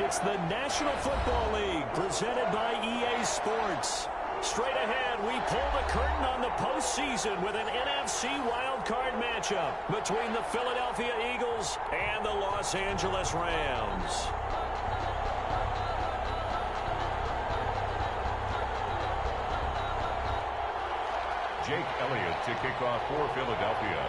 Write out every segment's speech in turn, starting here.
It's the National Football League presented by EA Sports. Straight ahead, we pull the curtain on the postseason with an NFC Wildcard matchup between the Philadelphia Eagles and the Los Angeles Rams. Jake Elliott to kick off for Philadelphia.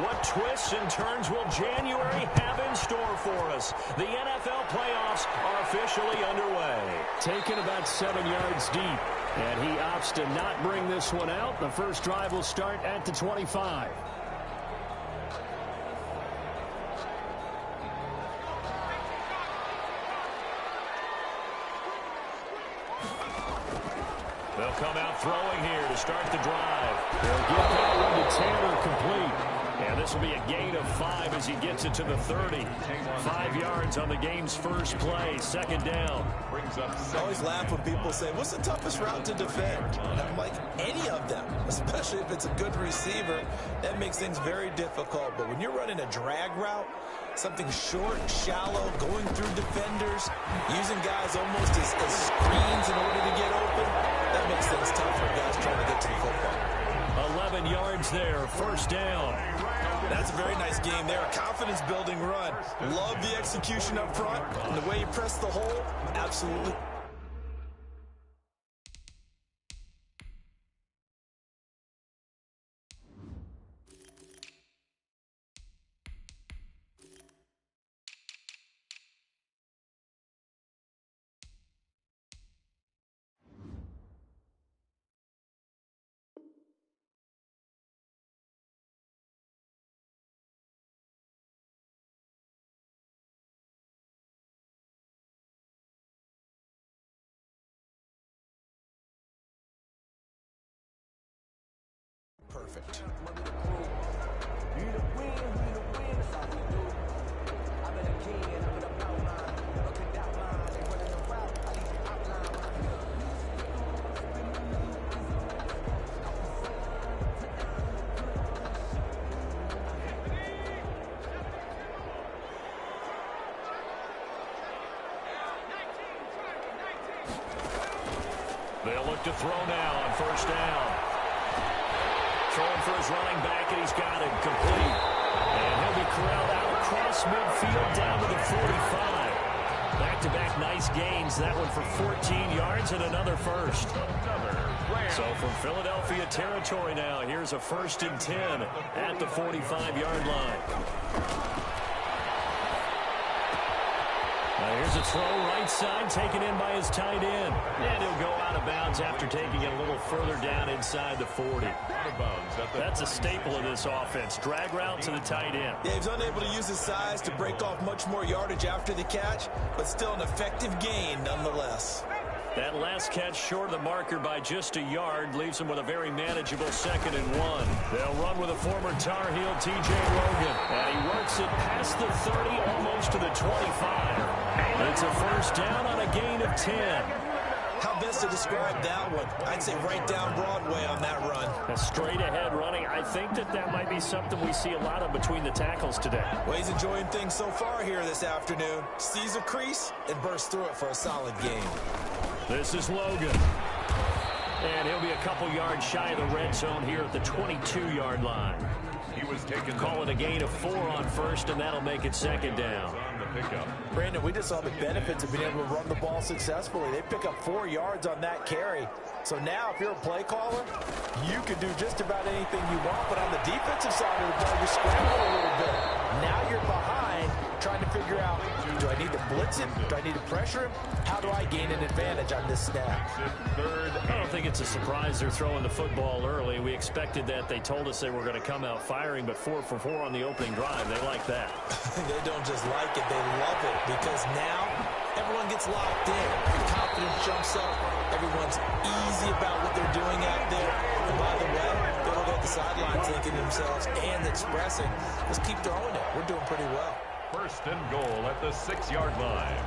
What twists and turns will January have in store for us? The NFL playoffs are officially underway. Taken about 7 yards deep, and he opts to not bring this one out. The first drive will start at the 25. They'll come out throwing here to start the drive. They'll get that one to Tanner complete. And this will be a gain of 5 as he gets it to the 30. 5 yards on the game's first play. Second down. I always laugh when people say, what's the toughest route to defend? And I'm like, any of them, especially if it's a good receiver. That makes things very difficult. But when you're running a drag route, something short, shallow, going through defenders, using guys almost as screens in order to get open, that makes things tough for guys trying to get to the football. 11 yards there, first down. That's a very nice game there, a confidence-building run. Love the execution up front, and the way you press the hole, absolutely. Perfect. They'll look to throw now on first down. Throwing for his running back, and he's got it complete. And he'll be corralled out across midfield down to the 45. Back-to-back nice gains. That one for 14 yards and another first. So from Philadelphia territory now, here's a 1st and 10 at the 45-yard line. Here's a throw right side taken in by his tight end. And he'll go out of bounds after taking it a little further down inside the 40. That's a staple of this offense. Drag route to the tight end. Yeah, he's unable to use his size to break off much more yardage after the catch, but still an effective gain nonetheless. That last catch short of the marker by just a yard leaves him with a very manageable 2nd and 1. They'll run with a former Tar Heel, T.J. Logan. And he works it past the 30, almost to the 25. It's a first down on a gain of 10. How best to describe that one? I'd say right down Broadway on that run. A straight-ahead running. I think that might be something we see a lot of between the tackles today. Well, he's enjoying things so far here this afternoon. Sees a crease and bursts through it for a solid gain. This is Logan. And he'll be a couple yards shy of the red zone here at the 22-yard line. He was taken. Call it a gain of 4 on first, and that'll make it 2nd down. Brandon, we just saw the benefits of being able to run the ball successfully. They pick up 4 yards on that carry. So now, if you're a play caller, you can do just about anything you want. But on the defensive side of the ball, you're scrambling a little bit. Now you're behind, trying to figure out, do I need to blitz him? Do I need to pressure him? How do I gain an advantage on this snap? I don't think it's a surprise they're throwing the football early. We expected that. They told us they were going to come out firing, but 4 for 4 on the opening drive. They like that. They don't just like it, they love it, because now everyone gets locked in. Confidence jumps up. Everyone's easy about what they're doing out there. And by the way, they look at the sideline thinking to themselves and expressing, let's keep throwing it. We're doing pretty well. 1st and goal at the 6-yard line.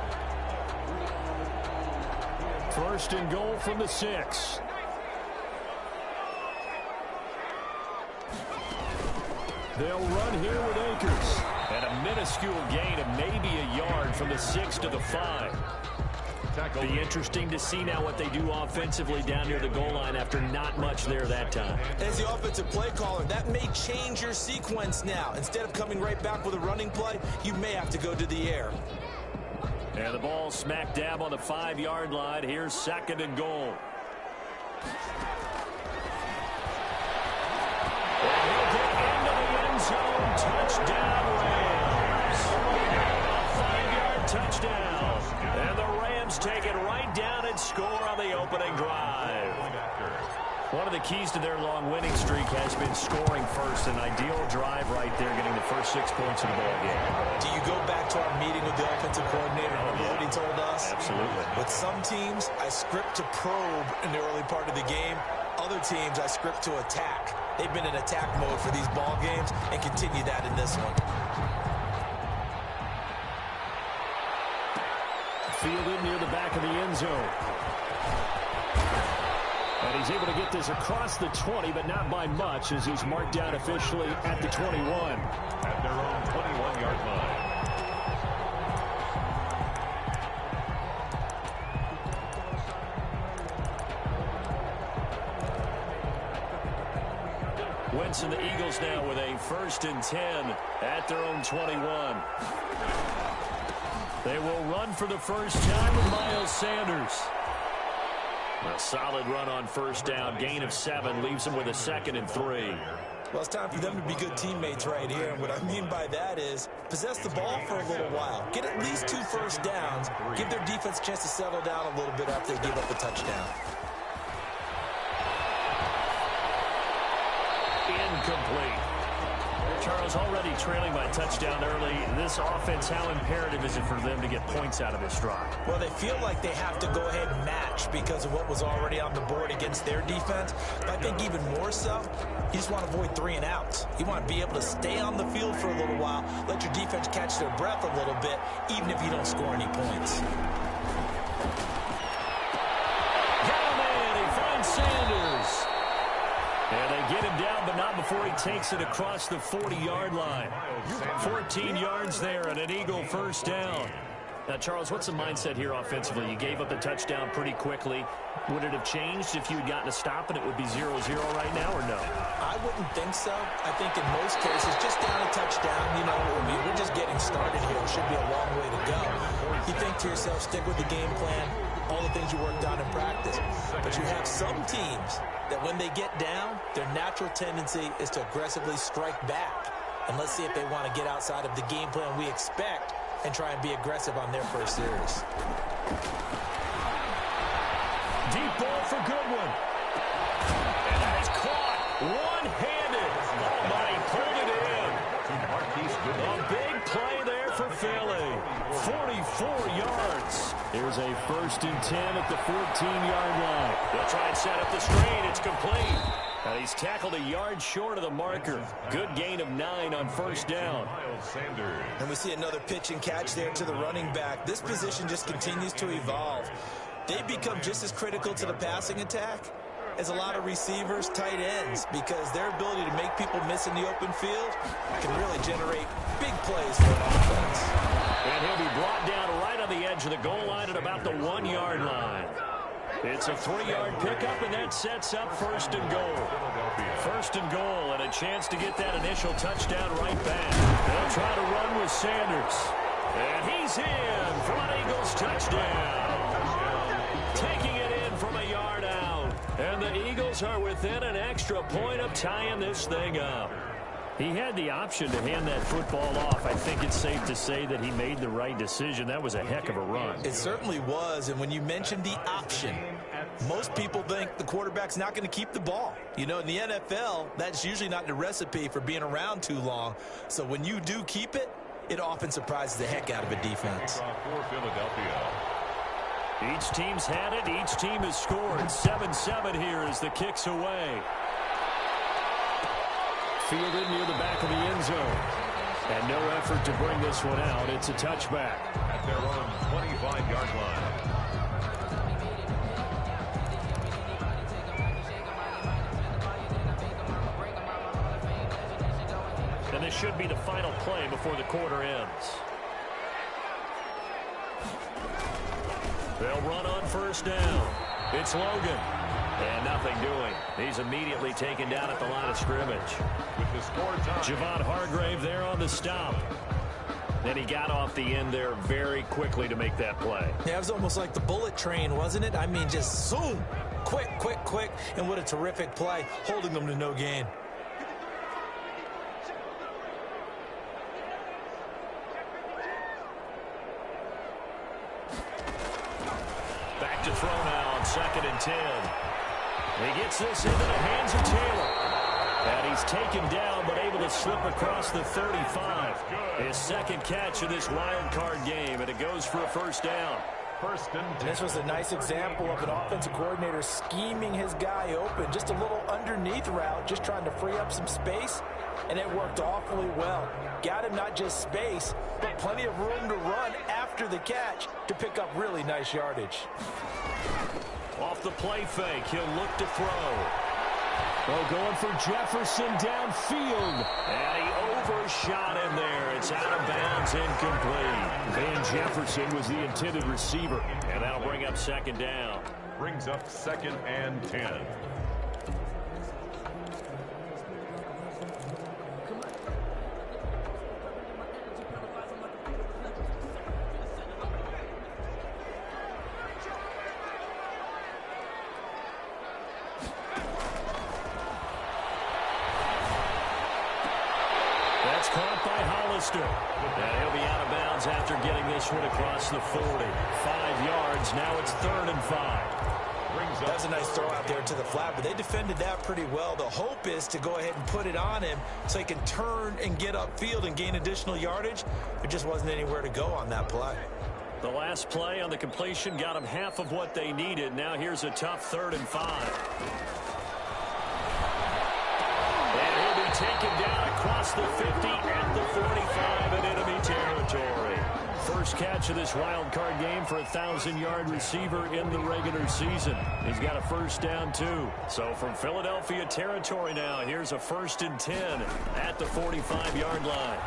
1st and goal from the 6. They'll run here with Akers. And a minuscule gain of maybe a yard from the 6 to the 5. Be interesting to see now what they do offensively down near the goal line after not much there that time. As the offensive play caller, that may change your sequence now. Instead of coming right back with a running play, you may have to go to the air. And the ball smack dab on the 5-yard line. Here's 2nd and goal. And he'll get into the end zone. Touchdown, Rams. A 5-yard touchdown. And the Rams take it right down and score on the opening drive. One of the keys to their long winning streak has been scoring first. An ideal drive right there, getting the first 6 points of the ball game. Do you go back to our meeting with the offensive coordinator? Remember what he told us? Absolutely. With some teams, I script to probe in the early part of the game. Other teams, I script to attack. They've been in attack mode for these ball games and continue that in this one. Fielded near the back of the end zone. And he's able to get this across the 20, but not by much, as he's marked down officially at the 21. At their own 21-yard line. Wentz and the Eagles now with a 1st and 10 at their own 21. They will run for the first time with Miles Sanders. A solid run on 1st down. Gain of 7 leaves them with a 2nd and 3. Well, it's time for them to be good teammates right here. And what I mean by that is possess the ball for a little while. Get at least 2 first downs. Give their defense a chance to settle down a little bit after they give up a touchdown. Incomplete. Charles, already trailing by touchdown early. This offense, how imperative is it for them to get points out of this drive? Well, they feel like they have to go ahead and match because of what was already on the board against their defense. But I think even more so, you just want to avoid 3 and outs. You want to be able to stay on the field for a little while, let your defense catch their breath a little bit, even if you don't score any points. Got him in. He finds Sanders. And they get him down, but not before he takes it across the 40-yard line. 14 yards there and an Eagle 1st down. Now, Charles, what's the mindset here offensively? You gave up the touchdown pretty quickly. Would it have changed if you had gotten a stop and it would be 0-0 right now, or no? I wouldn't think so. I think in most cases, just down a touchdown, you know, we're just getting started here. It should be a long way to go. You think to yourself, stick with the game plan, all the things you worked on in practice. But you have some teams that when they get down, their natural tendency is to aggressively strike back. And let's see if they want to get outside of the game plan we expect and try and be aggressive on their first series. Deep ball for Goodwin. And that is caught one-handed. Oh, my, he pulled it in. A big play there for Philly. 44 yards. Here's a 1st and 10 at the 14-yard line. They'll try and set up the screen. It's complete. And he's tackled a yard short of the marker. Good gain of 9 on 1st down. And we see another pitch and catch there to the running back. This position just continues to evolve. They become just as critical to the passing attack as a lot of receivers, tight ends, because their ability to make people miss in the open field can really generate big plays for an offense. And he'll be brought down right on the edge of the goal line at about the 1-yard line. It's a 3-yard pickup, and that sets up 1st and goal. 1st and goal, and a chance to get that initial touchdown right back. They'll try to run with Sanders. And he's in for an Eagles touchdown. Taking it in from a yard out. And the Eagles are within an extra point of tying this thing up. He had the option to hand that football off. I think it's safe to say that he made the right decision. That was a heck of a run. It certainly was, and when you mentioned the option, most people think the quarterback's not going to keep the ball. You know, in the NFL, that's usually not the recipe for being around too long. So when you do keep it, it often surprises the heck out of a defense. For Philadelphia. Each team's had it. Each team has scored. 7-7 here as the kick's away. Fielded near the back of the end zone. And no effort to bring this one out. It's a touchback. At their own 25-yard line. And And this should be the final play before the quarter ends. They'll run on first down. It's Logan. And nothing doing. He's immediately taken down at the line of scrimmage. With the score time. Javon Hargrave there on the stop. Then he got off the end there very quickly to make that play. Yeah, it was almost like the bullet train, wasn't it? I mean, just zoom. Quick, quick, quick. And what a terrific play, holding them to no gain. Back to throw now on 2nd and 10. He gets this into the hands of Taylor. And he's taken down but able to slip across the 35. His second catch of this wild card game, and it goes for a first down. First and 10. This was a nice example of an offensive coordinator scheming his guy open. Just a little underneath route, just trying to free up some space, and it worked awfully well. Got him not just space, but plenty of room to run after the catch to pick up really nice yardage. Off the play fake, he'll look to throw. Oh, going for Jefferson downfield. And he overshot him there. It's out of bounds, incomplete. Van Jefferson was the intended receiver. And that'll bring up 2nd down. Brings up 2nd and 10. And he'll be out of bounds after getting this one across the 40. 5 yards. Now it's 3rd and 5. That was a nice throw out there to the flat, but they defended that pretty well. The hope is to go ahead and put it on him so he can turn and get upfield and gain additional yardage. There just wasn't anywhere to go on that play. The last play on the completion got them half of what they needed. Now here's a tough 3rd and 5. Taken down across the 50 at the 45 in enemy territory. First catch of this wild card game for a 1,000-yard receiver in the regular season. He's got a first down, too. So from Philadelphia territory now, here's a 1st and 10 at the 45-yard line.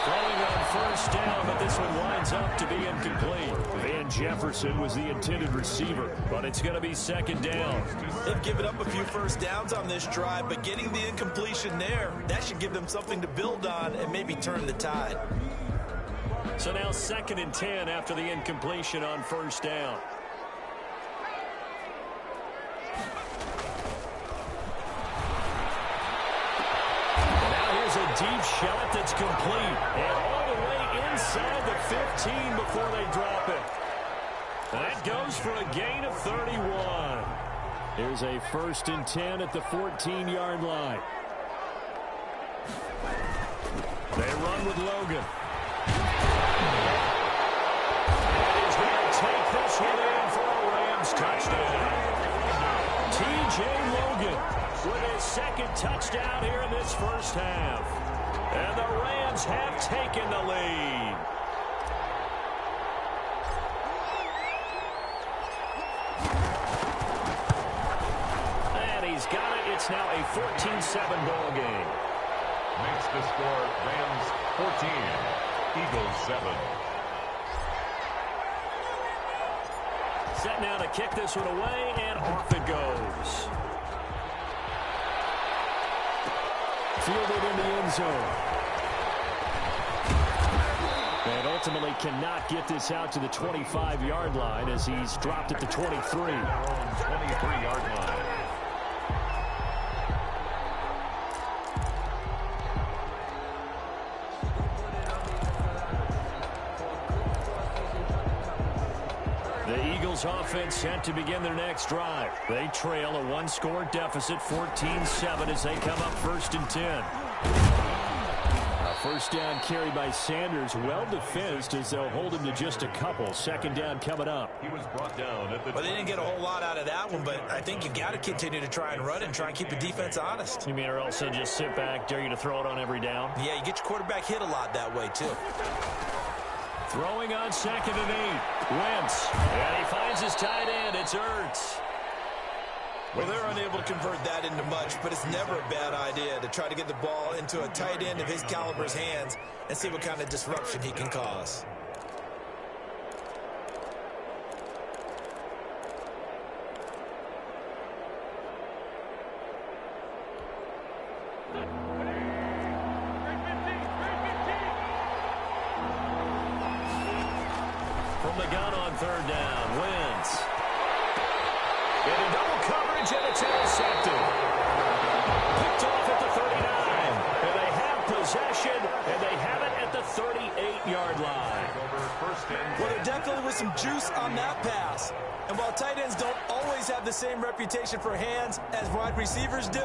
Throwing on first down, but this one winds up to be incomplete. Van Jefferson was the intended receiver, but it's going to be 2nd down. They've given up a few first downs on this drive, but getting the incompletion there, that should give them something to build on and maybe turn the tide. So now 2nd and 10 after the incompletion on first down. A deep shot that's complete and all the way inside the 15 before they drop it. That goes for a gain of 31. Here's a 1st and 10 at the 14-yard line. They run with Logan. And he's going to take this one in for a Rams touchdown. T.J. Logan with his 2nd touchdown here in this first half. And the Rams have taken the lead. And he's got it. It's now a 14-7 ball game. Makes the score Rams 14, Eagles 7. Set now to kick this one away, and off it goes. Fielded in the end zone. And ultimately cannot get this out to the 25-yard line as he's dropped at the 23. 23-yard line. The Eagles offense set to begin their next drive. They trail a one-score deficit, 14-7, as they come up 1st and 10. A first down carry by Sanders, well defensed as they'll hold him to just a couple. 2nd down coming up. He was brought down at the... Well, they didn't get a whole lot out of that one, but I think you've got to continue to try and run and try and keep the defense honest. You mean, or else they'll just sit back, dare you to throw it on every down? Yeah, you get your quarterback hit a lot that way, too. Throwing on 2nd and 8. Wentz. And he finds his tight end. It's Ertz. Well, they're unable to convert that into much, but it's never a bad idea to try to get the ball into a tight end of his caliber's hands and see what kind of disruption he can cause. From the gun on third down, Wentz. Into double coverage, and it's intercepted. Picked off at the 39. And they have possession, and they have it at the 38-yard line. Well, there definitely was some juice on that pass. And while tight ends don't always have the same reputation for hands as wide receivers do,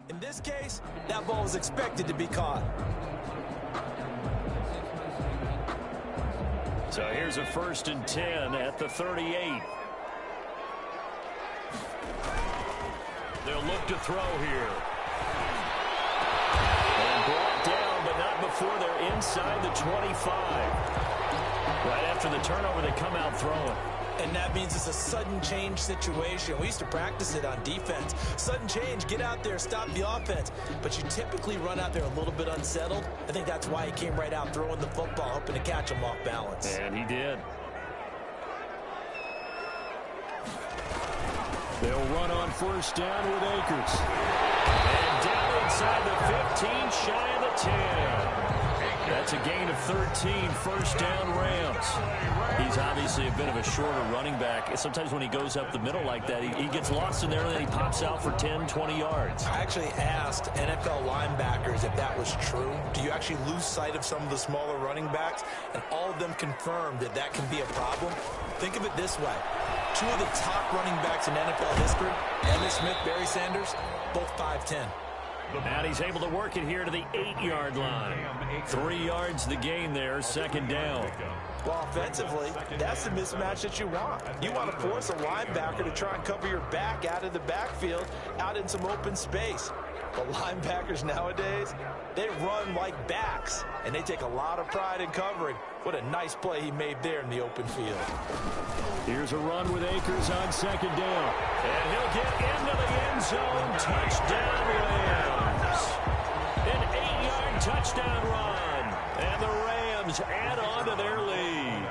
in this case, that ball was expected to be caught. So here's a 1st and 10 at the 38. They'll look to throw here. And brought down, but not before they're inside the 25. Right after the turnover, they come out throwing. And that means it's a sudden change situation. We used to practice it on defense. Sudden change, get out there, stop the offense. But you typically run out there a little bit unsettled. I think that's why he came right out throwing the football, hoping to catch him off balance. And he did. They'll run on 1st down with Akers. And down inside the 15, shy of the 10. That's a gain of 13, 1st down Rams. He's obviously a bit of a shorter running back. Sometimes when he goes up the middle like that, he gets lost in there and then he pops out for 10, 20 yards. I actually asked NFL linebackers if that was true. Do you actually lose sight of some of the smaller running backs? And all of them confirmed that that can be a problem. Think of it this way. 2 of the top running backs in NFL history, Emmitt Smith, Barry Sanders, both 5'10". And he's able to work it here to the 8-yard line. 3 yards the gain there, 2nd down. Well, offensively, that's the mismatch that you want. You want to force a linebacker to try and cover your back out of the backfield, out in some open space. But linebackers nowadays, they run like backs, and they take a lot of pride in covering. What a nice play he made there in the open field. Here's a run with Akers on 2nd down. And he'll get into the end zone. Touchdown, Rams. An 8-yard touchdown run. And the Rams add on to their lead.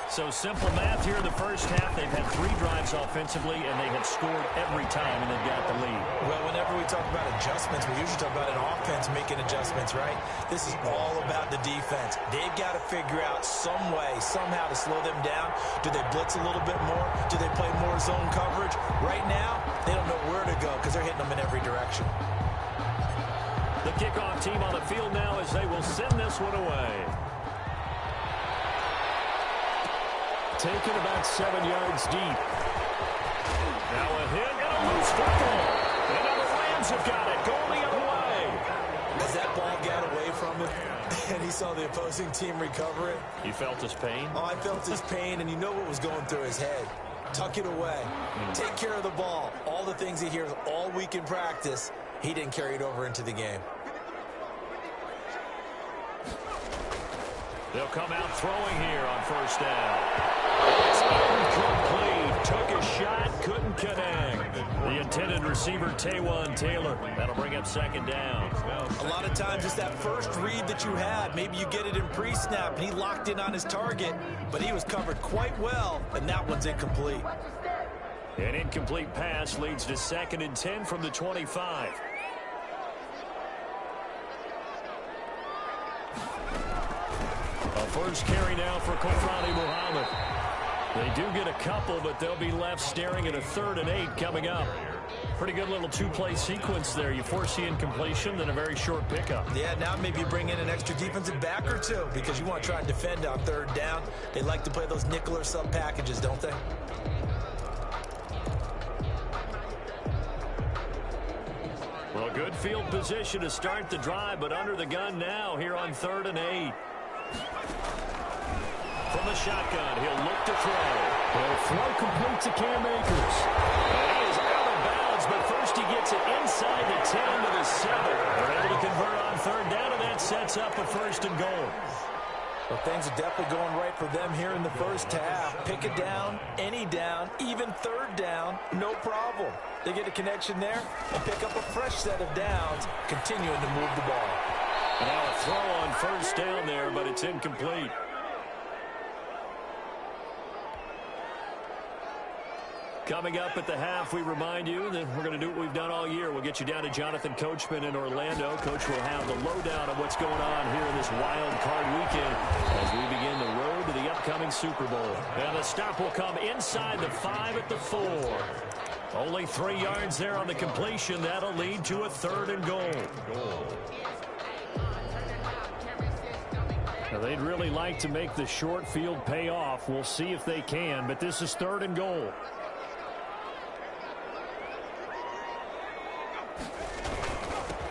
So simple math here in the first half. They've had 3 drives offensively, and they have scored every time, and they've got the lead. Well, whenever we talk about adjustments, we usually talk about an offense making adjustments, right? This is all about the defense. They've got to figure out some way, somehow to slow them down. Do they blitz a little bit more? Do they play more zone coverage? Right now, they don't know where to go because they're hitting them in every direction. The kickoff team on the field now as they will send this one away. Taken about 7 yards deep. Now a hit and a loose football. And now the Rams have got it. Going the other way. As that ball got away from him and he saw the opposing team recover it. You felt his pain? Oh, I felt his pain, and you know what was going through his head. Tuck it away. Take care of the ball. All the things he hears all week in practice, he didn't carry it over into the game. They'll come out throwing here on 1st down. It's incomplete. Took a shot, couldn't connect. The intended receiver, Taywan Taylor. That'll bring up 2nd down. A lot of times it's that first read that you had. Maybe you get it in pre-snap, and he locked in on his target, but he was covered quite well, and that one's incomplete. An incomplete pass leads to 2nd and 10 from the 25. A first carry now for Kofrani Muhammad. They do get a couple, but they'll be left staring at a 3rd and 8 coming up. Pretty good little 2-play sequence there. You force the incompletion, then a very short pickup. Yeah, now maybe you bring in an extra defensive back or 2 because you want to try and defend on 3rd down. They like to play those nickel or sub packages, don't they? Well, good field position to start the drive, but under the gun now here on 3rd and 8. From the shotgun, he'll look to throw. He'll throw complete to Cam Akers. And he is out of bounds, but first he gets it inside the 10 to the 7. They're able to convert on 3rd down, and that sets up a 1st and goal. Well, things are definitely going right for them here in the first half. Pick a down, any down, even third down, no problem. They get a connection there and pick up a fresh set of downs, continuing to move the ball. Now a throw on first down there, but it's incomplete. Coming up at the half, we remind you that we're going to do what we've done all year. We'll get you down to Jonathan Coachman in Orlando. Coach will have the lowdown of what's going on here in this wild card weekend as we begin the road to the upcoming Super Bowl. And the stop will come inside the 5 at the 4. Only 3 yards there on the completion. That'll lead to a 3rd and goal. Now, they'd really like to make the short field pay off. We'll see if they can, but this is 3rd and goal.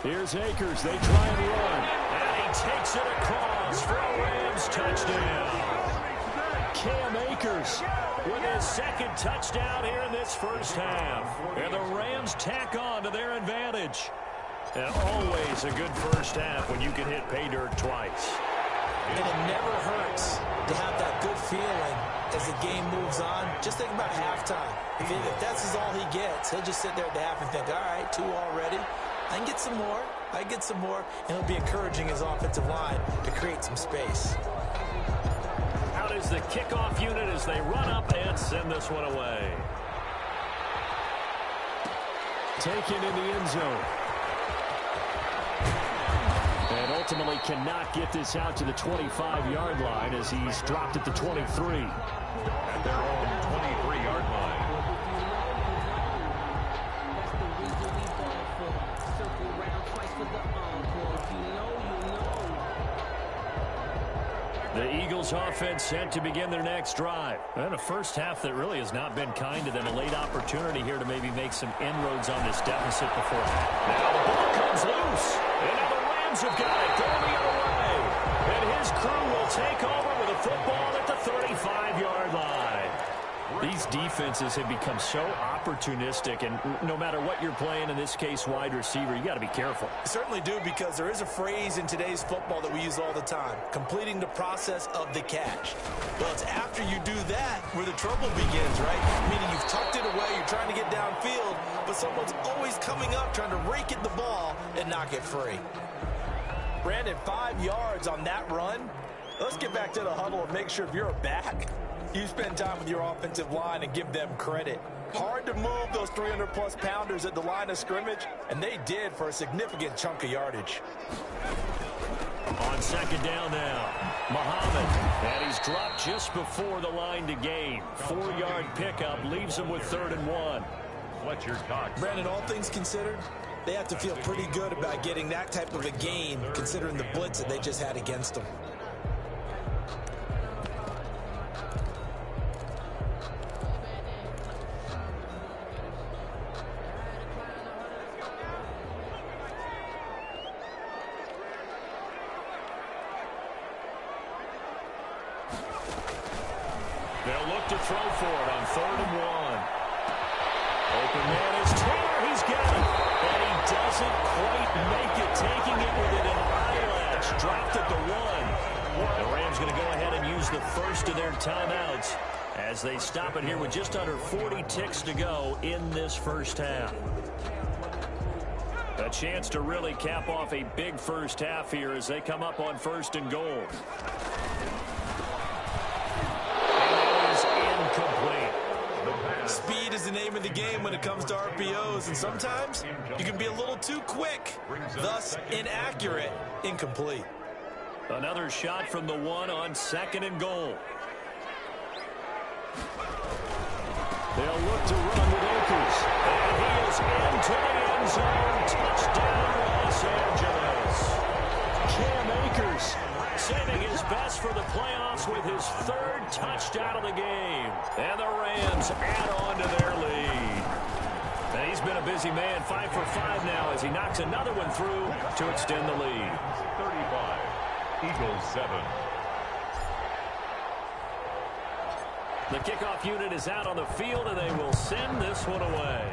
Here's Akers. They try and run. And he takes it across for a Rams touchdown. Cam Akers with his 2nd touchdown here in this first half. And the Rams tack on to their advantage. And always a good first half when you can hit pay dirt twice. And it never hurts to have that good feeling as the game moves on. Just think about halftime. If that's all he gets, he'll just sit there at the half and think, all right, 2 already. I can get some more. I get some more. And he'll be encouraging his offensive line to create some space. Out is the kickoff unit as they run up and send this one away. Taken in the end zone. And ultimately cannot get this out to the 25-yard line as he's dropped at the 23. At their own 23-yard line. The Eagles offense set to begin their next drive. And a first half that really has not been kind to them. A late opportunity here to maybe make some inroads on this deficit before. Now the ball comes loose. And now the Rams have got it going the other way. And his crew will take over with a football at the 35-yard line. These defenses have become so opportunistic, and no matter what you're playing, in this case wide receiver, you got to be careful. Certainly do, because there is a phrase in today's football that we use all the time, completing the process of the catch. Well, it's after you do that where the trouble begins, right? Meaning you've tucked it away, you're trying to get downfield, but someone's always coming up trying to rake at the ball and knock it free. Brandon, 5 yards on that run. Let's get back to the huddle and make sure if you're a back, you spend time with your offensive line and give them credit. Hard to move those 300-plus pounders at the line of scrimmage, and they did for a significant chunk of yardage. On 2nd down now, Muhammad, and he's dropped just before the line to gain. 4-yard pickup leaves him with 3rd and 1. Fletcher Cox. Brandon, all things considered, they have to feel pretty good about getting that type of a gain, considering the blitz that they just had against them. They'll look to throw for it on 3rd and 1. Open man is Taylor. He's got it. And he doesn't quite make it, taking it within an eyelash. Dropped at the 1. The Rams going to go ahead and use the first of their timeouts as they stop it here with just under 40 ticks to go in this first half. A chance to really cap off a big first half here as they come up on 1st and goal. Speed is the name of the game when it comes to RPOs, and sometimes you can be a little too quick, thus inaccurate, incomplete. Another shot from the 1 on 2nd and goal. They'll look to run with Akers. And he is into the end zone. Touchdown, Los Angeles. Cam Akers saving his best for the playoffs with his 3rd touchdown of the game. And the Rams add on to their lead. And he's been a busy man, 5 for 5 now as he knocks another one through to extend the lead. 35, Eagles 7. The kickoff unit is out on the field, and they will send this one away.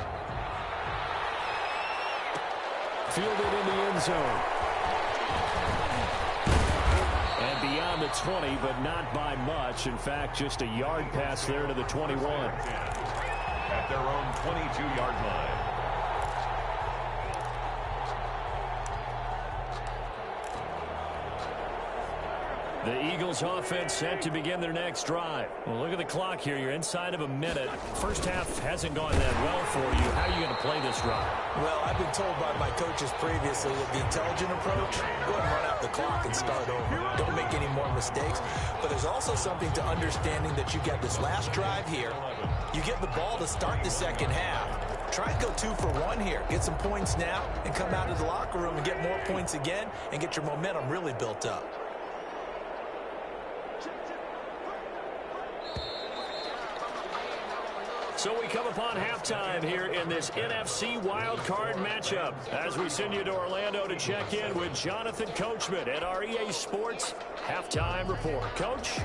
Fielded in the end zone. And beyond the 20, but not by much. In fact, just a yard pass there to the 21. At their own 22-yard line. The Eagles offense set to begin their next drive. Well, look at the clock here. You're inside of a minute. First half hasn't gone that well for you. How are you going to play this drive? Well, I've been told by my coaches previously that the intelligent approach, go ahead and run out the clock and start over. Don't make any more mistakes. But there's also something to understanding that you get this last drive here. You get the ball to start the second half. Try and go 2 for 1 here. Get some points now and come out of the locker room and get more points again and get your momentum really built up. So we come upon halftime here in this NFC Wildcard matchup as we send you to Orlando to check in with Jonathan Coachman at our EA Sports Halftime Report. Coach?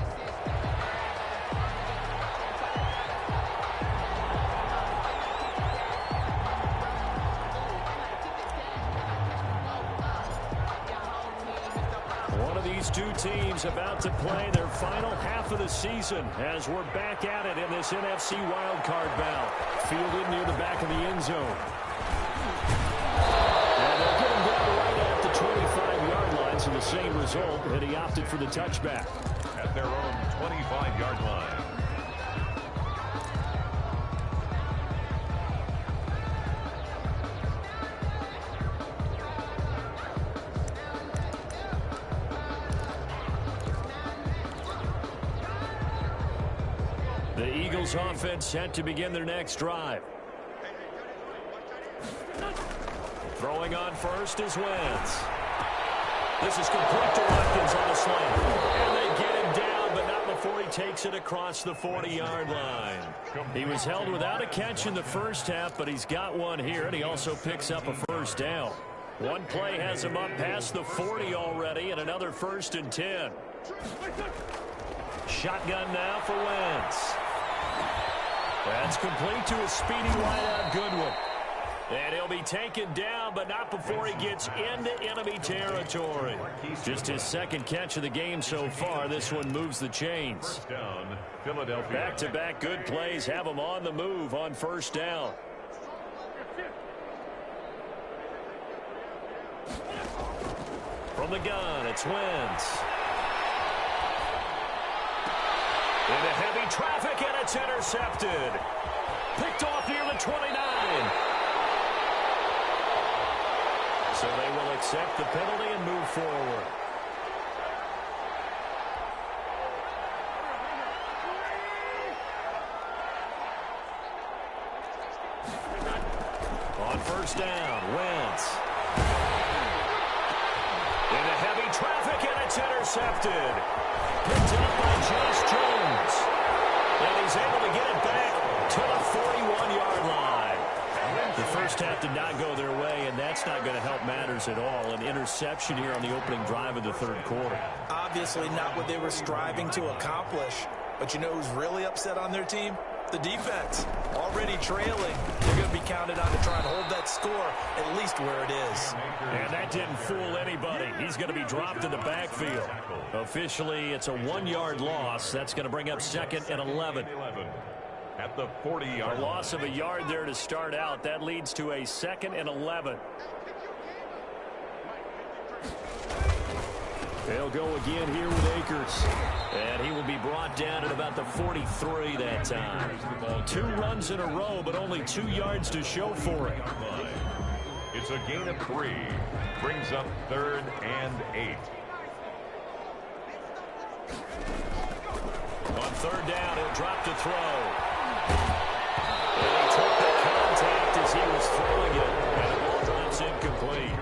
These two teams about to play their final half of the season as we're back at it in this NFC wildcard bout. Fielded near the back of the end zone. And they'll get him down right at the 25-yard line, so the same result, and he opted for the touchback. At their own 25-yard line. The Eagles offense set to begin their next drive. Throwing on first is Wentz. This is complete to Watkins on the slant. And they get him down, but not before he takes it across the 40-yard line. He was held without a catch in the first half, but he's got one here, and he also picks up a first down. One play has him up past the 40 already, and another 1st and 10. Shotgun now for Wentz. That's complete to a speedy wideout Goodwin. And he'll be taken down, but not before he gets into enemy territory. Just his second catch of the game so far. This one moves the chains. Down, Philadelphia. Back-to-back good plays have him on the move on first down. From the gun, it's Wentz. Into heavy traffic, and it's intercepted. Picked off near the 29. So they will accept the penalty and move forward. On first down, Wentz. Into heavy traffic, and it's intercepted. Picked up by Josh Jones. And he's able to get it back to the 41-yard line. The first half did not go their way, and that's not going to help matters at all. An interception here on the opening drive of the third quarter. Obviously not what they were striving to accomplish. But you know who's really upset on their team? The defense. Already trailing. They're going to be counted on to try and hold that score at least where it is. And that didn't fool anybody. He's going to be dropped in the backfield. Officially, it's a 1-yard loss. That's going to bring up 2nd and 11. At the 40-yard line. A loss of a yard there to start out. That leads to a 2nd and 11. They'll go again here with Akers. And he will be brought down at about the 43 that time. 2 runs in a row, but only 2 yards to show for it. It's a gain of 3. Brings up 3rd and 8. On 3rd down, he'll drop to throw. And he took the contact as he was throwing it. And the ball drops incomplete.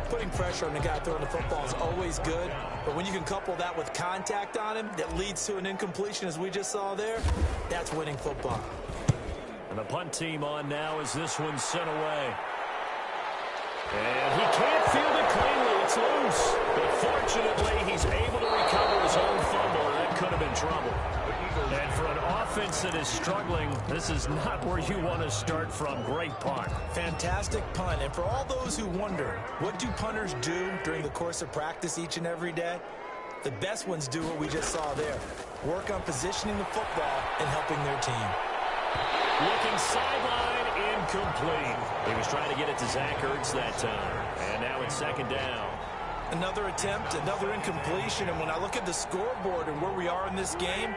Putting pressure on the guy throwing the football is always good, but when you can couple that with contact on him that leads to an incompletion, as we just saw there, that's winning football. And the punt team on now as this one's sent away. And he can't field it cleanly. It's loose. But fortunately, he's able to recover his own fumble. That could have been trouble. And for an offense that is struggling, this is not where you want to start from. Great punt. Fantastic punt. And for all those who wonder, what do punters do during the course of practice each and every day? The best ones do what we just saw there. Work on positioning the football and helping their team. Looking sideline, incomplete. He was trying to get it to Zach Ertz that time. And now it's second down. Another attempt, another incompletion. And when I look at the scoreboard and where we are in this game,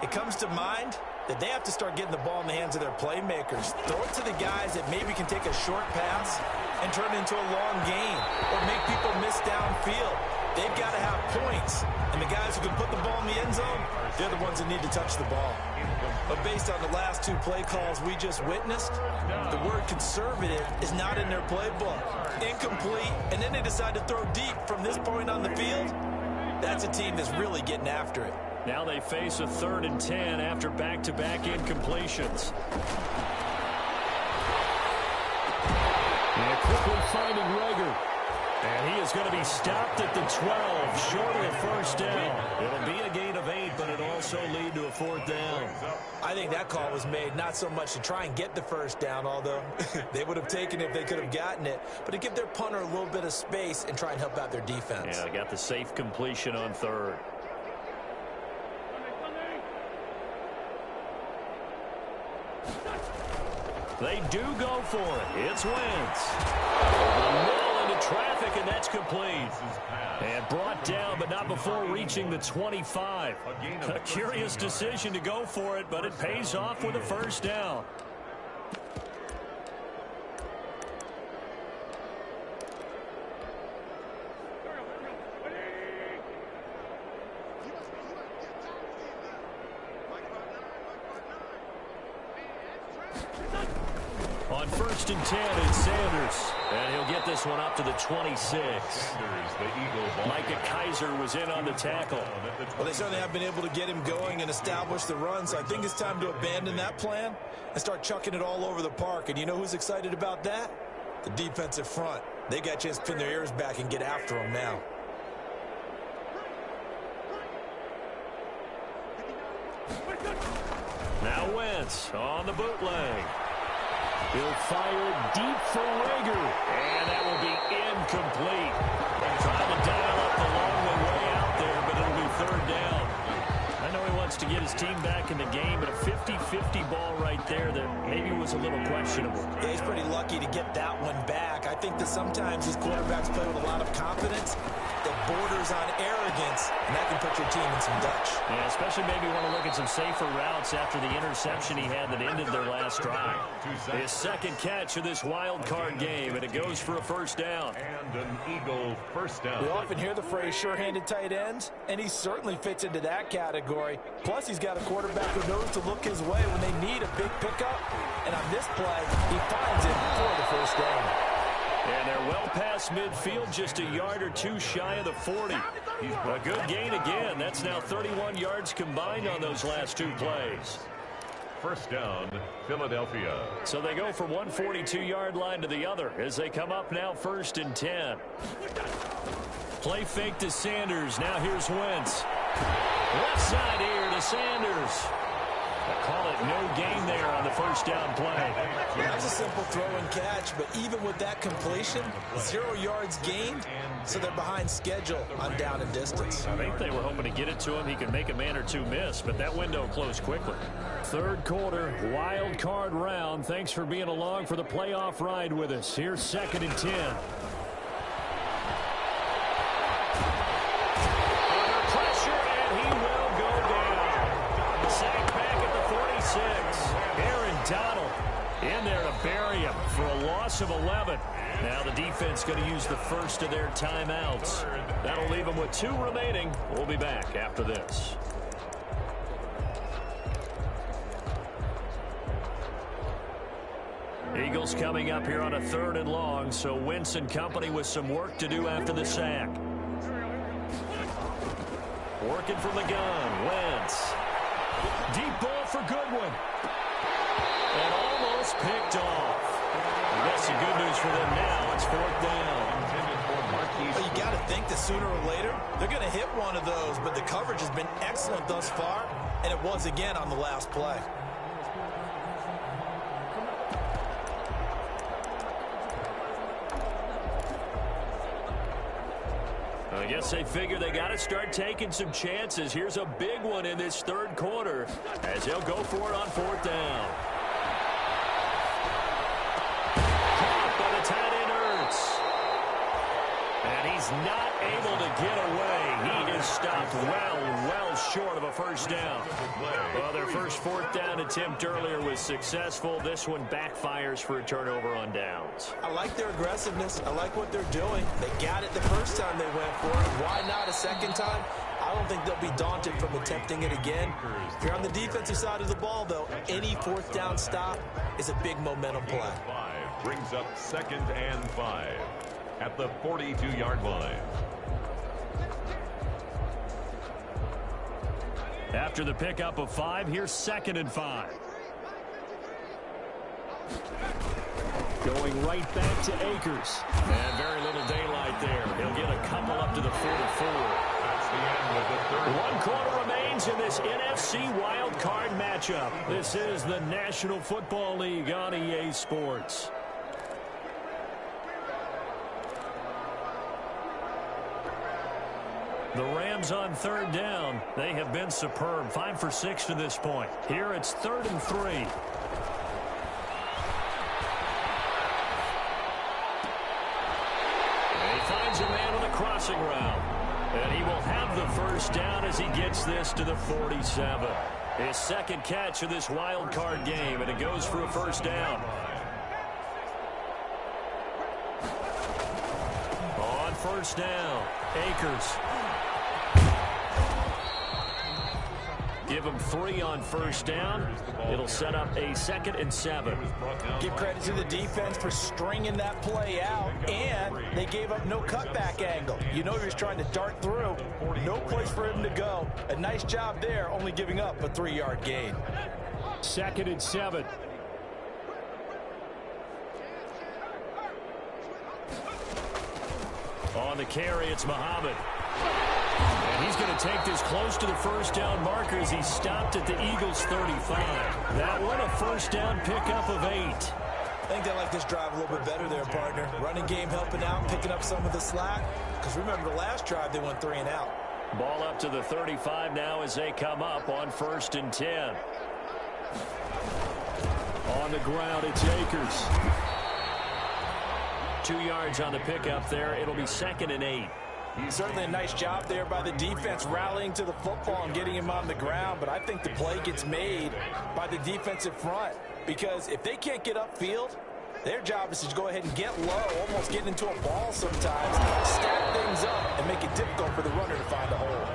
it comes to mind that they have to start getting the ball in the hands of their playmakers. Throw it to the guys that maybe can take a short pass and turn it into a long gain or make people miss downfield. They've got to have points. And the guys who can put the ball in the end zone, they're the ones that need to touch the ball. But based on the last two play calls we just witnessed, the word conservative is not in their playbook. Incomplete, and then they decide to throw deep from this point on the field. That's a team that's really getting after it. Now they face a 3rd and 10 after back-to-back incompletions. And quickly finding Rager. And he is going to be stopped at the 12, short of the first down. It'll be a gain of 8, but it'll also lead to a 4th down. I think that call was made not so much to try and get the first down, although they would have taken it if they could have gotten it, but to give their punter a little bit of space and try and help out their defense. Yeah, they got the safe completion on 3rd. They do go for it. It's Wentz. Well into traffic, and that's complete. And brought down, but not before reaching the 25. A curious decision to go for it, but it pays off with a first down. On 1st and 10, it's Sanders. And he'll get this one up to the 26. Micah Kaiser was in on the tackle. Well, they certainly have been able to get him going and establish the run, so I think it's time to abandon that plan and start chucking it all over the park. And you know who's excited about that? The defensive front. They got a chance to pin their ears back and get after him now. Now Wentz on the bootleg. He'll fire deep for Rager, and that will be incomplete. Trying to dial up the long way out there, but it'll be 3rd down. I know he wants to get his team back in the game, but a 50-50 ball right there that maybe was a little questionable. Yeah, he's pretty lucky to get that one back. I think that sometimes these quarterbacks play with a lot of confidence that borders on arrogance, and that can put your team in some Dutch. Yeah, especially maybe want to look at some safer routes after the interception he had that ended their last drive. His second catch of this wild card game, and it goes for a first down. And an Eagle first down. We often hear the phrase sure-handed tight ends, and he certainly fits into that category. Plus, he's got a quarterback who knows to look his way when they need a big pickup. And on this play, he finds it for the first down. And they're well past midfield, just a yard or two shy of the 40. A good gain again. That's now 31 yards combined on those last two plays. First down, Philadelphia. So they go from 142-yard line to the other as they come up now 1st and 10. Play fake to Sanders. Now here's Wentz. Left side here to Sanders. They call it no gain there on the first down play. That was a simple throw and catch, but even with that completion, 0 yards gained, so they're behind schedule on down and distance. I think they were hoping to get it to him. He could make a man or two miss, but that window closed quickly. 3rd quarter, wild card round. Thanks for being along for the playoff ride with us. Here's 2nd and 10. Under pressure, and he will go down. Sacked back at the 46. Aaron Donald in there to bury him for a loss of 11. Now the defense going to use the first of their timeouts. That'll leave them with 2 remaining. We'll be back after this. Eagles coming up here on a 3rd and long, so Wentz and company with some work to do after the sack. Working from the gun, Wentz. Deep ball for Goodwin. And almost picked off. I guess the good news for them now, it's 4th down. But you got to think that sooner or later, they're going to hit one of those, but the coverage has been excellent thus far, and it was again on the last play. I guess they figure they got to start taking some chances. Here's a big one in this third quarter as they'll go for it on fourth down. Caught by the tight end Ertz. And he's not able to get away. He is stopped well short of a first down. Well, their first fourth down attempt earlier was successful. This one backfires for a turnover on downs. I like their aggressiveness. I like what they're doing. They got it the first time they went for it. Why not a second time? I don't think they'll be daunted from attempting it again. If you're on the defensive side of the ball, though, any fourth down stop is a big momentum play. Brings up 2nd and 5 at the 42-yard line. After the pickup of 5, here's 2nd and 5. Going right back to Akers. And very little daylight there. He'll get a couple up to the 44. That's the end of the third. 1 quarter remains in this NFC Wildcard matchup. This is the National Football League on EA Sports. The Rams on third down. They have been superb. 5 for 6 to this point. Here it's 3rd and 3. And he finds a man on the crossing route. And he will have the first down as he gets this to the 47. His second catch of this wild card game, and it goes for a first down. On first down, Akers. Give him 3 on first down. It'll set up a 2nd and 7. Give credit to the defense for stringing that play out, and they gave up no cutback angle. You know he was trying to dart through. No place for him to go. A nice job there, only giving up a 3-yard gain. 2nd and 7. On the carry, it's Muhammad. And he's going to take this close to the first down marker as he stopped at the Eagles' 35. That one a first down pickup of 8. I think they like this drive a little bit better there, partner. Running game helping out, picking up some of the slack. Because remember, the last drive they went 3 and out. Ball up to the 35 now as they come up on 1st and 10. On the ground, it's Akers. 2 yards on the pickup there. It'll be 2nd and 8. Certainly a nice job there by the defense rallying to the football and getting him on the ground, but I think the play gets made by the defensive front because if they can't get upfield, their job is to go ahead and get low, almost get into a ball sometimes, stack things up, and make it difficult for the runner to find a hole.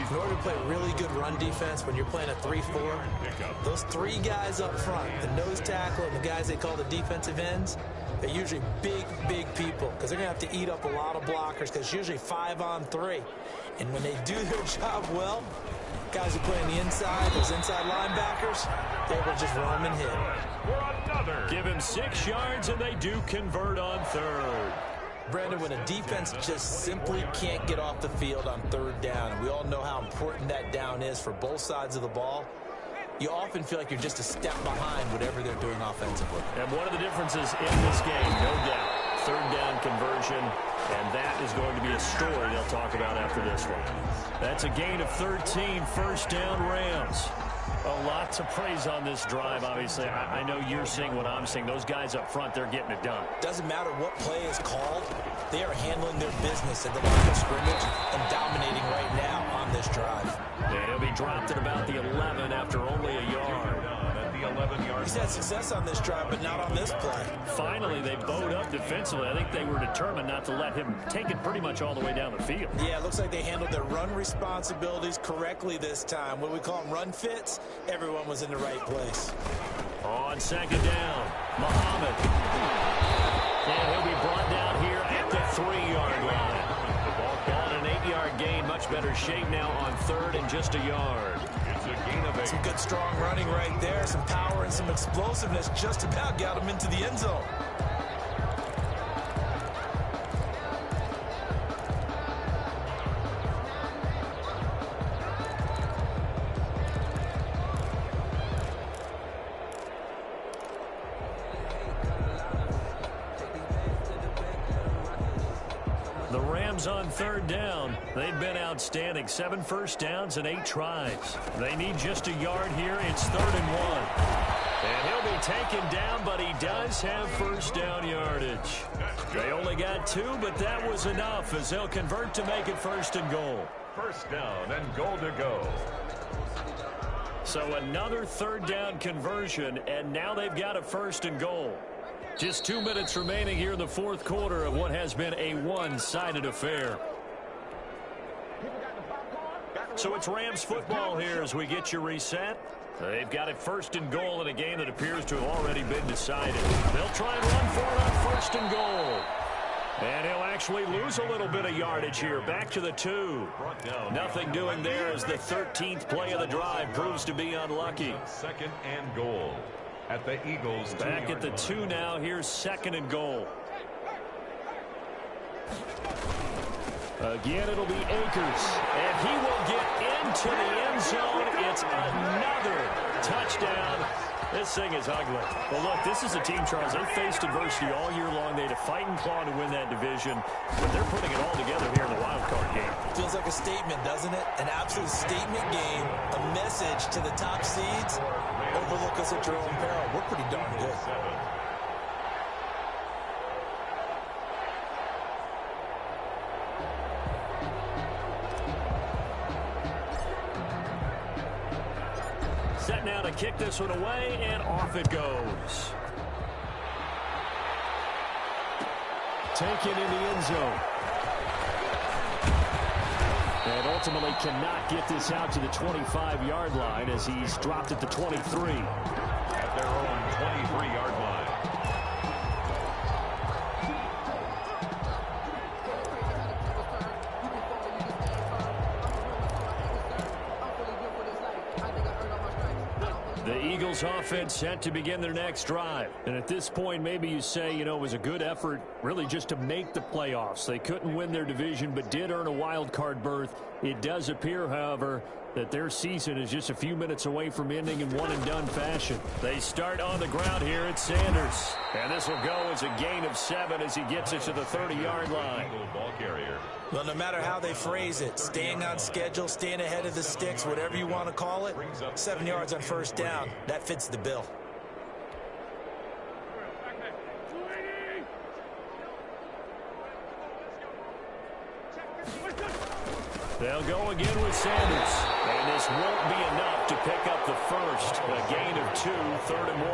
In order to play really good run defense when you're playing a 3-4, those 3 guys up front, the nose tackle and the guys they call the defensive ends, they're usually big people because they're going to have to eat up a lot of blockers because it's usually 5 on 3. And when they do their job well, guys who play on the inside, those inside linebackers, they will just roam and hit. Give him 6 yards, and they do convert on 3rd. Brandon, when a defense just simply can't get off the field on 3rd down, and we all know how important that down is for both sides of the ball, you often feel like you're just a step behind whatever they're doing offensively. And one of the differences in this game, no doubt, 3rd down conversion, and that is going to be a story they'll talk about after this one. That's a gain of 13, first down Rams. A lot to praise on this drive, obviously. I know you're seeing what I'm seeing. Those guys up front, they're getting it done. Doesn't matter what play is called. They are handling their business at the line of scrimmage and dominating right now on this drive. And he'll be dropped at about the 11 after only a yard. He's had success on this drive, but not on this play. Finally, they bowed up defensively. I think they were determined not to let him take it pretty much all the way down the field. Yeah, it looks like they handled their run responsibilities correctly this time. What we call them run fits, everyone was in the right place. On 2nd down, Muhammad. And he'll be brought down here at the 3-yard line. On an 8-yard gain, much better shape now on 3rd and just a yard. It's a gain of 8. Some good strong running right there, some power and some explosiveness just about got him into the end zone. Rams on third down. They've been outstanding. 7 first downs and 8 tries. They need just a yard here. It's 3rd and 1. And he'll be taken down, but he does have first down yardage. They only got 2, but that was enough as they'll convert to make it 1st and goal. First down and goal to go. So another 3rd down conversion, and now they've got a 1st and goal. Just 2 minutes remaining here in the 4th quarter of what has been a one-sided affair. So it's Rams football here as we get you reset. They've got it 1st and goal in a game that appears to have already been decided. They'll try and run for it on 1st and goal. And he'll actually lose a little bit of yardage here. Back to the 2. Nothing doing there as the 13th play of the drive proves to be unlucky. 2nd and goal at the Eagles. Back at the 2 now. Here's 2nd and goal. Again, it'll be Akers. And he will get into the end zone. It's another touchdown. This thing is ugly. Well, look, this is a team, Charles. They faced adversity all year long. They had to fight and claw to win that division. But they're putting it all together here in the wild card game. Feels like a statement, doesn't it? An absolute statement game. A message to the top seeds. Overlook us at your own peril. We're pretty darn good. Set now to kick this one away, and off it goes. Taken in the end zone. And ultimately cannot get this out to the 25-yard line as he's dropped at the 23. At their own 23-yard line. The Eagles offense set to begin their next drive. And at this point, maybe you say, you know, it was a good effort really just to make the playoffs. They couldn't win their division but did earn a wild card berth. It does appear, however, that their season is just a few minutes away from ending in one-and-done fashion. They start on the ground here at Sanders. And this will go as a gain of 7 as he gets it to the 30-yard line. Ball carrier. Well, no matter how they phrase it, staying on schedule, staying ahead of the sticks, whatever you want to call it, 7 yards on first down, that fits the bill. They'll go again with Sanders. And this won't be enough to pick up the first. A gain of 2, 3rd and 1.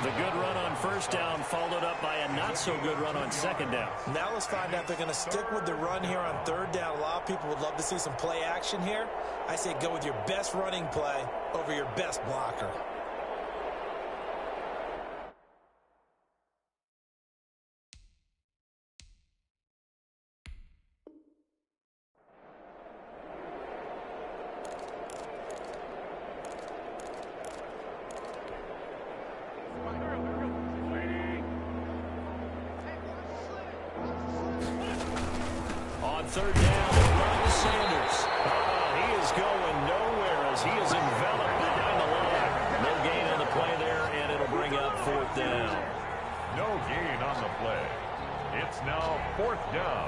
The good run on first down followed up by a not-so-good run on second down. Now let's find out if they're going to stick with the run here on third down. A lot of people would love to see some play action here. I say go with your best running play over your best blocker. Third down, run to Sanders. He is going nowhere as he is enveloped behind the line. No gain on the play there, and it'll bring up 4th down. No gain on the play. It's now 4th down.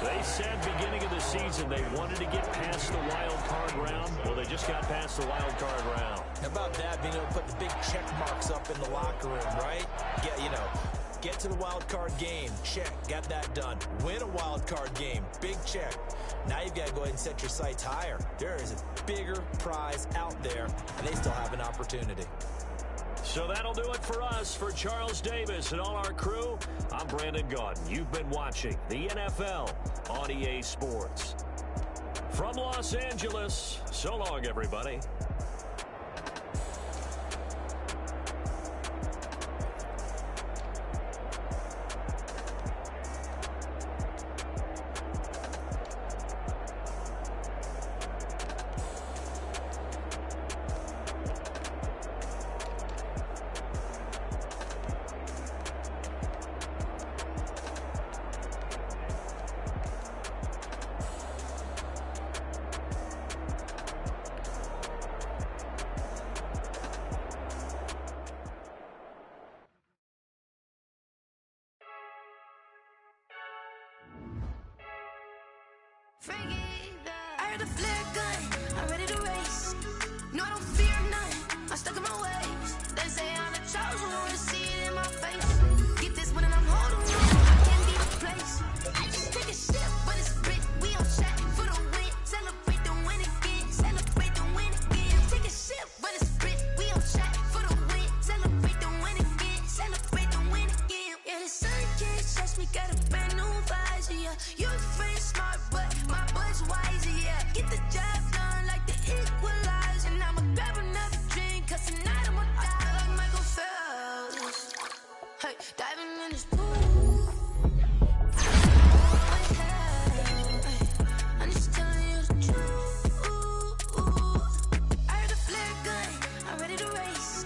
They said beginning of the season they wanted to get past the wild card round. Well, they just got past the wild card round. How about that, being able to put the big check marks up in the locker room, right? Get to the wild card game, check, got that done. Win a wild card game, big check. Now you've got to go ahead and set your sights higher. There is a bigger prize out there, and they still have an opportunity. So that'll do it for us. For Charles Davis and all our crew, I'm Brandon Gaudin. You've been watching the NFL on EA Sports. From Los Angeles, so long, everybody. I heard the flare gun, I'm ready to race. No, I don't fear none, I'm stuck in my ways. They say I'm the chosen one, to see it in my face. Get this one and I'm holding on, I can't be replaced. I just take a sip, but it's spit, we on track for the win. Celebrate the win again, celebrate the win again. Take a sip, but it's spit, we on track for the win. Celebrate the win again, celebrate the win again. Yeah, the sun can't touch me, got a brand new visor, yeah. Your friend smart, but my bud's wiser, yeah. Get the job done like the equalizer. And I'ma grab another drink, cause tonight I'ma die like Michael Phelps. Hey, diving in this pool. I'm just telling you the truth. I heard the flare gun, I'm ready to race.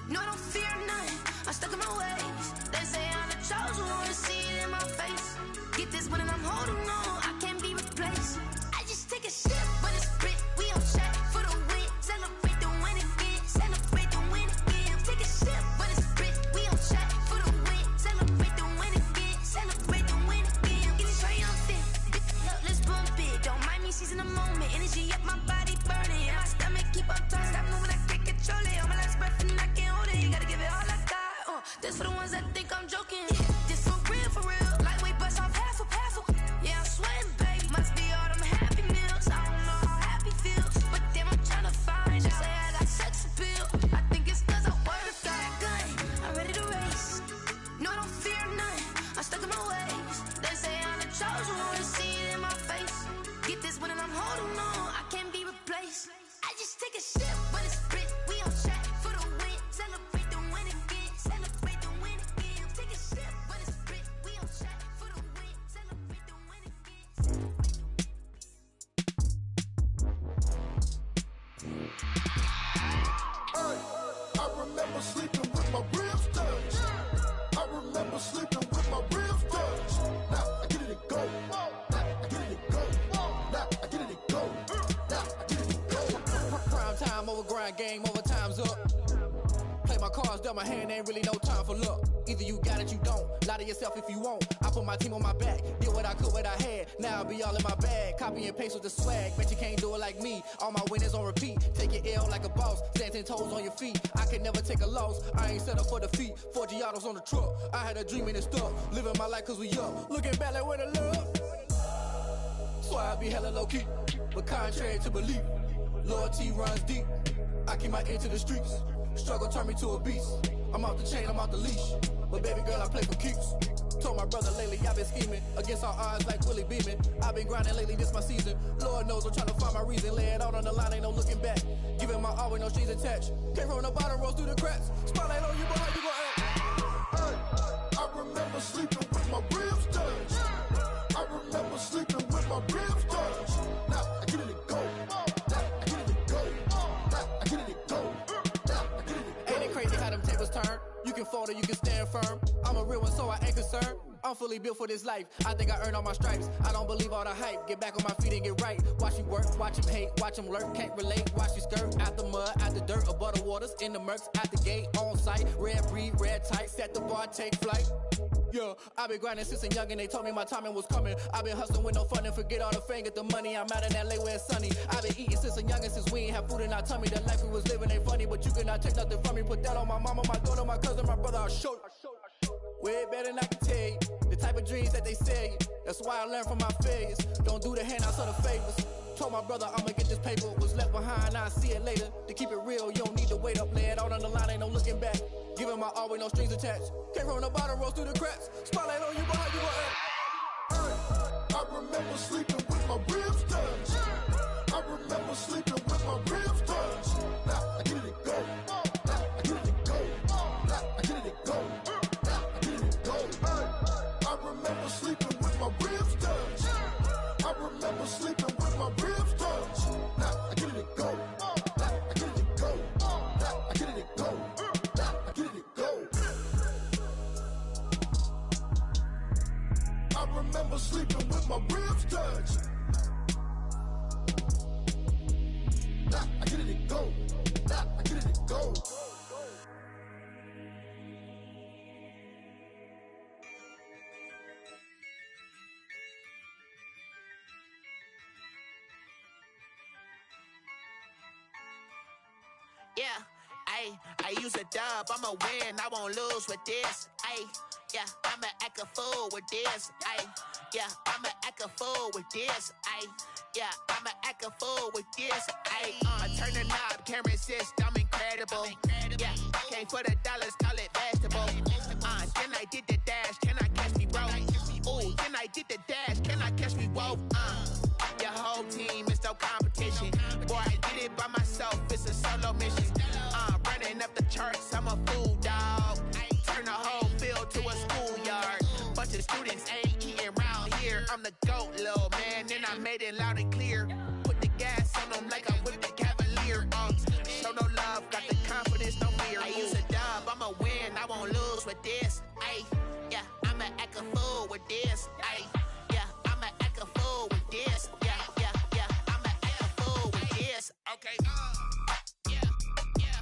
No, I don't fear none, I'm stuck in my ways. They say I'm the chosen one, to see it in my face. Get this one and I'm holding on, I can't be replaced. I just take a sip, but it's spit, we on track for the win. Celebrate the win again, celebrate the win again. Take a sip, but it's spit, we on track for the win. Celebrate the win again, celebrate the win again. Get it triumphant, look, let's bump it. Don't mind me seizing the moment, energy up my body burning. My stomach keep on turning, stop moving, I can't control it. On my last breath and I can't hold it, you gotta give it all I got. This for the ones that think I'm joking. This for real, lightweight bust off half a. Yeah, I'm sweating, baby. Must be all them happy meals. I don't know how happy feels, but damn, I'm trying to find out. Say I got sex appeal. I think it's cause I work a gun. I'm ready to race. No, I don't fear none. I'm stuck in my ways. They say I'm the chosen one, to see it in my face. Get this one and I'm holding on, I can't be replaced. I just take a sip, but it's spit. We on track for the win. Celebrate the win again. Celebrate the win again. Take a sip, but it's spit. We on track for the win. Celebrate the win again. I remember sleeping with my ribs touched. I remember sleeping with my ribs touched. Now I get it and go. Now I get it and go. Now I get it and go. Now I get it and go. Prime time over grind, game over, time's up. Play my cards, dealt my hand, ain't really no time for luck. Either you got it, you don't. Lie to yourself if you won't. I put my team on my back, did what I could, what I had. Now I'll be all in my bag. Copy and paste with the swag. Bet you can't do it like me. All my winners on repeat. Take your L like a boss. Stand 10 toes on your feet. I can never take a loss. I ain't set up for defeat. 4 Giottos on the truck. I had a dream and it stuck. Living my life cause we up. Looking back like where the love. So I be hella low key. But contrary to belief, loyalty runs deep. I keep my ear to the streets. Struggle turned me to a beast. I'm off the chain, I'm off the leash. But baby girl, I play for keeps. Told my brother lately, I've been scheming. Against all odds like Willie Beeman. I've been grinding lately, this my season. Lord knows I'm trying to find my reason. Lay it out on the line, ain't no looking back. Giving my all with no strings attached. Came from the bottom, rose through the cracks. Spotlight on you, boy, how you gon' act? Hey, I remember sleeping with my ribs touched. I remember sleeping with my ribs touched. Now I get it and go. Now I get it and go. Now I get it and go. Now I get it and go. Ain't it crazy how them tables turn? You can fold or you can stand firm. I'm a real one, so I ain't concerned. I'm fully built for this life. I think I earned all my stripes. I don't believe all the hype. Get back on my feet and get right. Watch you work, watch him hate, watch him lurk. Can't relate, watch you skirt. Out the mud, out the dirt, above the waters, in the murks, out the gate, on site. Red breed, red tight, set the bar, take flight. Yeah, I've been grinding since a young and they told me my timing was coming. I've been hustling with no fun and forget all the fame, get the money. I'm out in LA where it's sunny. I've been eating since a young and since we ain't have food in our tummy. The life we was living ain't funny, but you cannot take nothing from me. Put that on my mama, my daughter, my cousin, my brother, I'll show you. Way better than I can tell you. The type of dreams that they sell you. That's why I learned from my failures. Don't do the handouts or the favors. Told my brother I'ma get this paper. Was left behind, I'll see it later. To keep it real, you don't need to wait up. Lay it out on the line, ain't no looking back. Giving my all with no strings attached. Came from the bottom, rose through the cracks. Spotlight on you, boy, how you gon' act? I remember sleeping with my ribs touched. I remember sleeping with my ribs touched. Now I get it and go. Now I get it and go. Now I get it and go. Now I get it and go. I remember sleeping with my ribs touched. I remember sleeping with my ribs touched. Now I get it and go. Now I get it and go. Now I get it and go. Now I get it and go. I remember sleeping with my ribs touched. Now I get it and go. Now I get it and go. Yeah, I use a dub, I'ma win, I won't lose with this. Yeah, I'ma act a fool with this. Yeah, I'ma act a fool with this. Yeah, I'ma act a fool with this. I turn the knob, can't resist, I'm incredible. Yeah, came for the dollars, call it vegetable. Then I did the dash, can I catch me, bro? Ooh, then I did the dash, can I catch me, whoa? Your whole team is no competition. Boy, I did it by myself, it's a solo mission. Running up the charts, I'm a fool, dog. Turn the whole field to a schoolyard. Bunch of students ain't eating round here. I'm the GOAT, little man, and I made it loud and clear. Put the gas on them like I'm with the Cavalier. Show no love, got the confidence, no fear. I use a dub, I'ma win, I won't lose with this. Yeah, I'ma act a fool with this. Yeah, I'ma act a fool with this. Yeah, I'ma act a fool with this. Okay, yeah,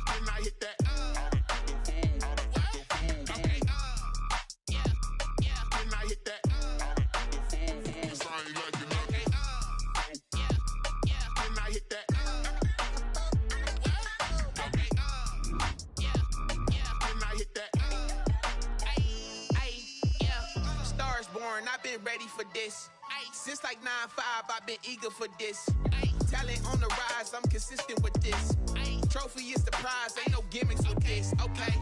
then I hit that. Okay, yeah, then I hit that. I've been ready for this. Since like 9-5, I've been eager for this. Talent on the rise, I'm consistent with this. Trophy is the prize, ain't no gimmicks with this. Okay,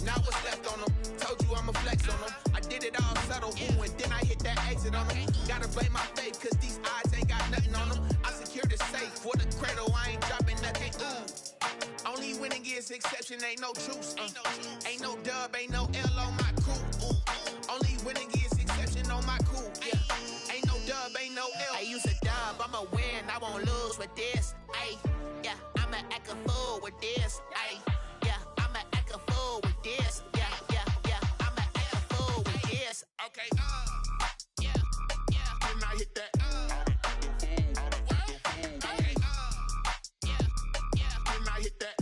now what's left on them? Told you I'ma flex on them. I did it all subtle, ooh, and then I hit that exit on them. Gotta blame my faith, cause these odds ain't got nothing on them. I secured the safe for the cradle, I ain't dropping nothing, ooh. Only winning is exception, ain't no truce. Ain't no dub, ain't no L on my crew. Only winning is exception on my crew. Yeah, ain't no dub, ain't no L. I use a dub, I'ma win, I won't lose with this. Yeah, I'ma act a fool with this. Yeah, I'ma act a fool with this. Yeah, I'ma act a fool with this. Okay, yeah, then I hit that. Okay, yeah, then I hit that.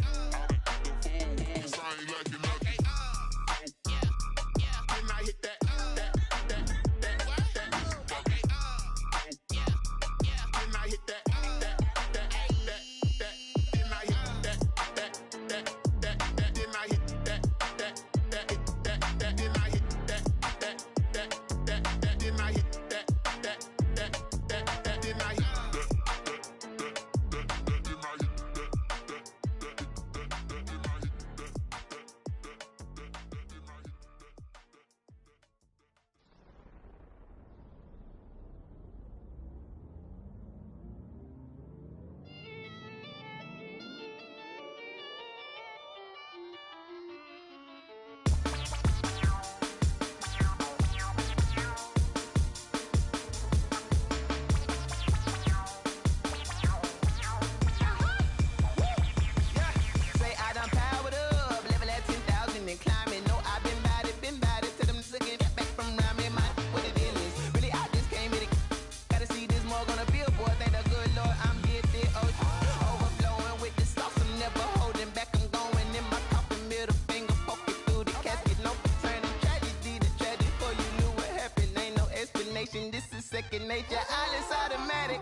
Second nature, all is automatic.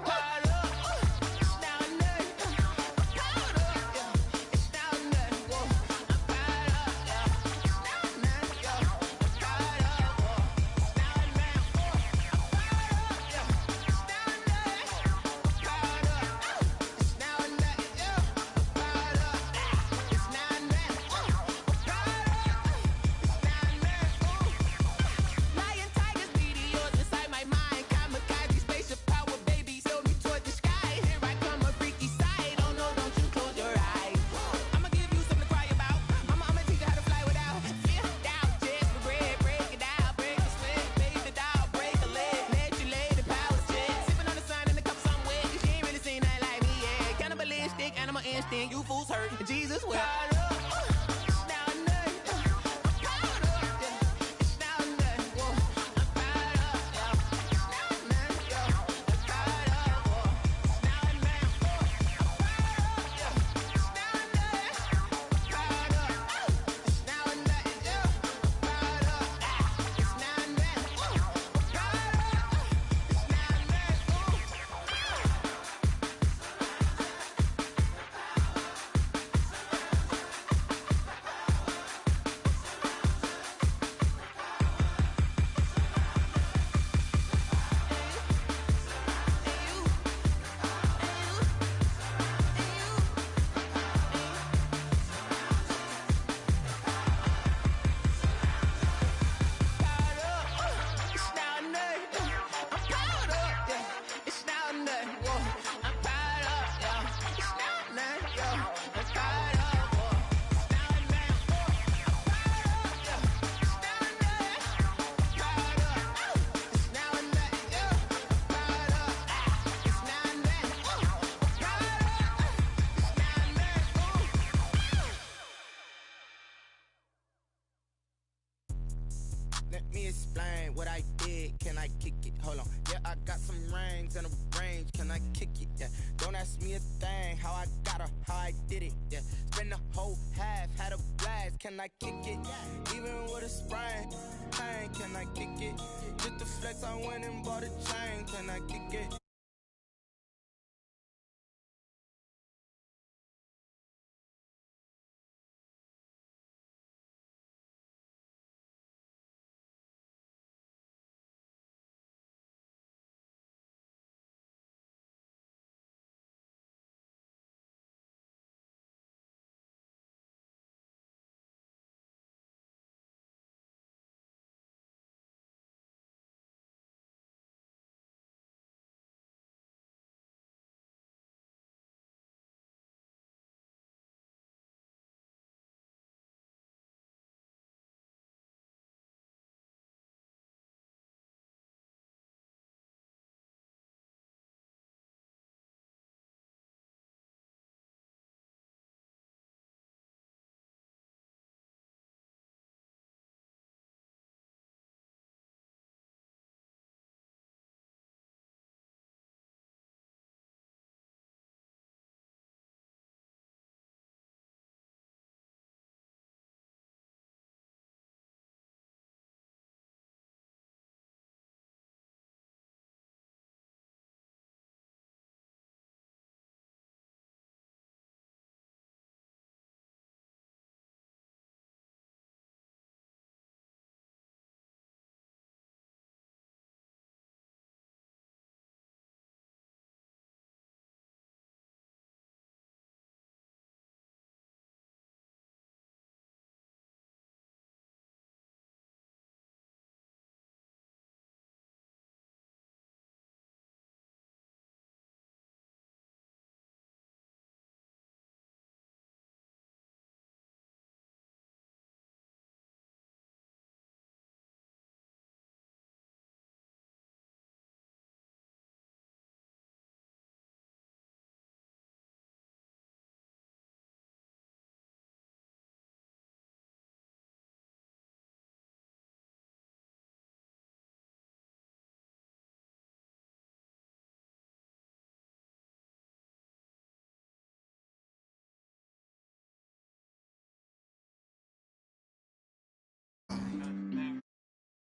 You fools hurt. Jesus will. me explain what I did. Can I kick it? Hold on. Yeah, I got some rings and a range. Can I kick it? Yeah. Don't ask me a thing. How I got her, how I did it. Yeah. Spend the whole half, had a blast. Can I kick it? Even with a sprain. Pain, can I kick it? Just the flex, I went and bought a chain. Can I kick it?